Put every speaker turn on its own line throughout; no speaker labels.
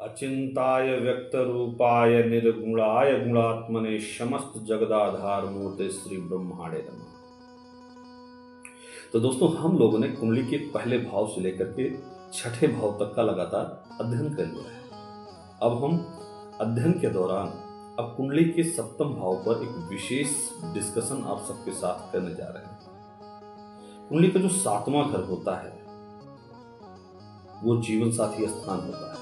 अचिंताय व्यक्त रूपाय निर्गुणाय गुणात्मने समस्त जगदाधार मूर्ते श्री ब्रह्मांडे नमः। तो दोस्तों, हम लोगों ने कुंडली के पहले भाव से लेकर के छठे भाव तक का लगातार अध्ययन कर लिया है। अब हम अध्ययन के दौरान अब कुंडली के सप्तम भाव पर एक विशेष डिस्कशन आप सबके साथ करने जा रहे हैं। कुंडली का जो सातवां घर होता है वो जीवन साथी स्थान होता है।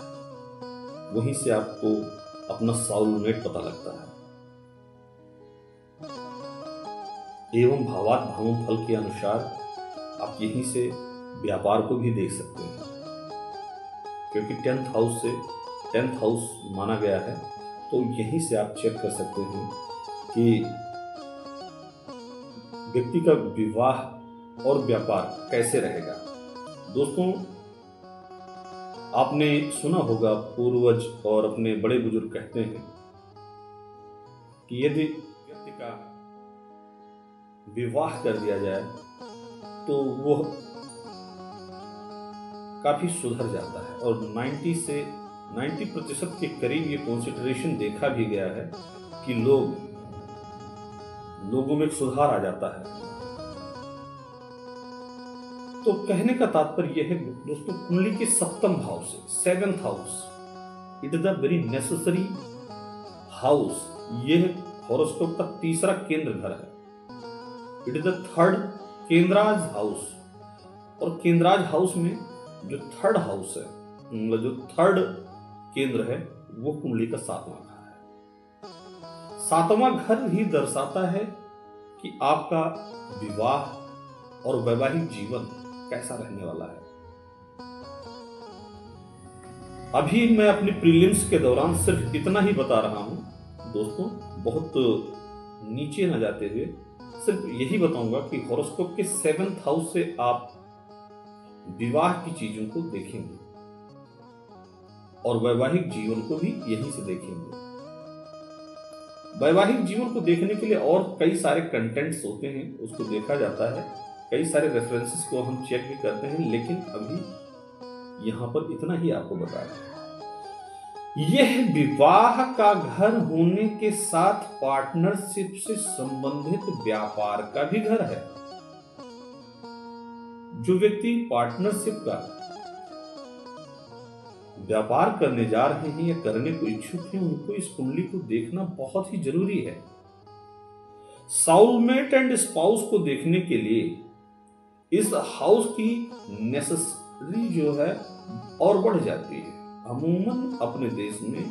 वहीं से आपको अपना सोलमेट पता लगता है एवं भावार्थ भावों फल के अनुसार आप यहीं से व्यापार को भी देख सकते हैं, क्योंकि 10th हाउस माना गया है। तो यहीं से आप चेक कर सकते हैं कि व्यक्ति का विवाह और व्यापार कैसे रहेगा। दोस्तों, आपने सुना होगा पूर्वज और अपने बड़े बुजुर्ग कहते हैं कि यदि व्यक्ति का विवाह कर दिया जाए तो वह काफी सुधर जाता है, और 90% के करीब ये कंसिडरेशन देखा भी गया है कि लोगों में एक सुधार आ जाता है। तो कहने का तात्पर्य यह है दोस्तों, कुंडली के सप्तम भाव से 7th house, it is the very necessary house. यह हॉरोस्कोप का तीसरा केंद्र घर है। It is the 3rd Kendra's house, और केंद्राज हाउस में जो 3rd हाउस है, मतलब जो 3rd केंद्र है, वो कुंडली का 7वां घर है। 7वां घर ही दर्शाता है कि आपका विवाह और वैवाहिक जीवन कैसा रहने वाला है। अभी मैं अपनी प्रीलिम्स के दौरान सिर्फ इतना ही बता रहा हूं दोस्तों, बहुत नीचे न जाते हुए सिर्फ यही बताऊंगा कि हॉरोस्कोप के 7th हाउस से आप विवाह की चीजों को देखेंगे और वैवाहिक जीवन को भी यहीं से देखेंगे। वैवाहिक जीवन को देखने के लिए और कई सारे कंटेंट्स होते हैं, उसको देखा जाता है, कई सारे रेफरेंसेस को हम चेक भी करते हैं, लेकिन अभी यहां पर इतना ही आपको बता रहे हैं। यह विवाह का घर होने के साथ पार्टनरशिप से संबंधित व्यापार का भी घर है। जो व्यक्ति पार्टनरशिप का व्यापार करने जा रहे हैं या करने को इच्छुक हैं, उनको इस कुंडली को देखना बहुत ही जरूरी है। सोलमेट एंड स्पाउस को देखने के लिए इस हाउस की नेसेसरी जो है और बढ़ जाती है। अमूमन अपने देश में,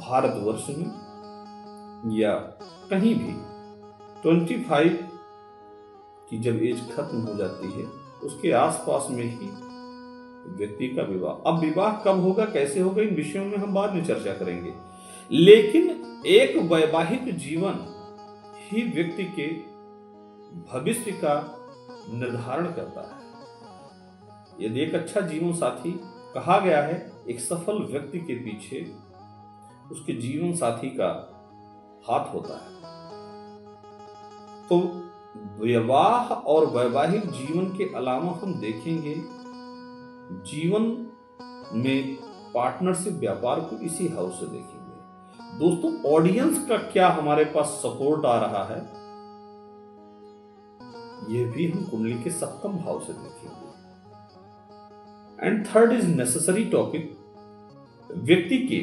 भारतवर्ष में या कहीं भी 25 की जब एज खत्म हो जाती है, उसके आसपास में ही व्यक्ति का विवाह। अब विवाह कब होगा, कैसे होगा, इन विषयों में हम बाद में चर्चा करेंगे, लेकिन एक वैवाहिक जीवन ही व्यक्ति के भविष्य का निर्धारण करता है। यदि एक अच्छा जीवन साथी, कहा गया है एक सफल व्यक्ति के पीछे उसके जीवन साथी का हाथ होता है। तो विवाह और वैवाहिक जीवन के अलावा हम देखेंगे जीवन में पार्टनरशिप व्यापार को इसी हाउस से देखेंगे। दोस्तों, ऑडियंस का क्या हमारे पास सपोर्ट आ रहा है, यह भी हम कुंडली के 7th भाव से देखेंगे। And 3rd is necessary topic. व्यक्ति के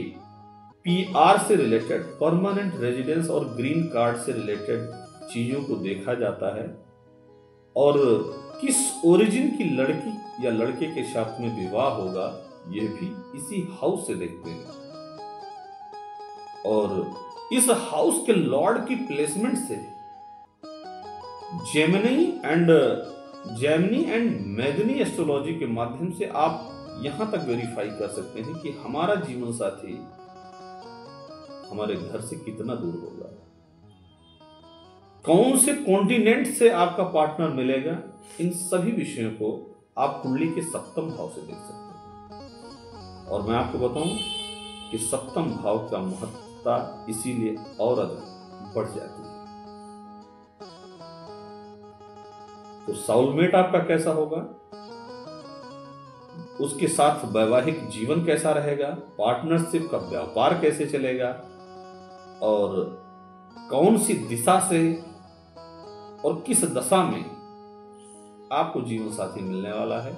PR से रिलेटेड, परमानेंट रेजिडेंस और ग्रीन कार्ड से रिलेटेड चीजों को देखा जाता है, और किस ओरिजिन की लड़की या लड़के के साथ में विवाह होगा, यह भी इसी हाउस से देखते हैं। और इस हाउस के लॉर्ड की प्लेसमेंट से जेमिनी एंड मैदनी एस्ट्रोलॉजी के माध्यम से आप यहां तक वेरीफाई कर सकते हैं कि हमारा जीवन साथी हमारे घर से कितना दूर होगा, कौन से कॉन्टिनेंट से आपका पार्टनर मिलेगा। इन सभी विषयों को आप कुंडली के 7th भाव से देख सकते हैं। और मैं आपको बताऊं कि 7th भाव का महत्ता इसीलिए और अधिक बढ़ जाती है। तो सोलमेट आपका कैसा होगा, उसके साथ वैवाहिक जीवन कैसा रहेगा, पार्टनरशिप का व्यापार कैसे चलेगा, और कौन सी दिशा से और किस दशा में आपको जीवन साथी मिलने वाला है,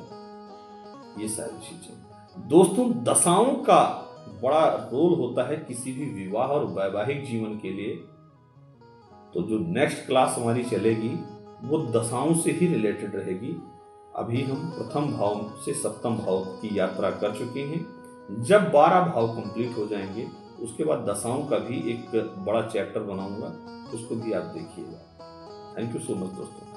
ये सारी चीजें। दोस्तों, दशाओं का बड़ा रोल होता है किसी भी विवाह और वैवाहिक जीवन के लिए। तो जो नेक्स्ट क्लास हमारी चलेगी वो दशाओं से ही रिलेटेड रहेगी। अभी हम प्रथम भाव से सप्तम भाव की यात्रा कर चुके हैं। जब 12 भाव कंप्लीट हो जाएंगे उसके बाद दशाओं का भी एक बड़ा चैप्टर बनाऊंगा, उसको भी आप देखिएगा। थैंक यू सो मच दोस्तों।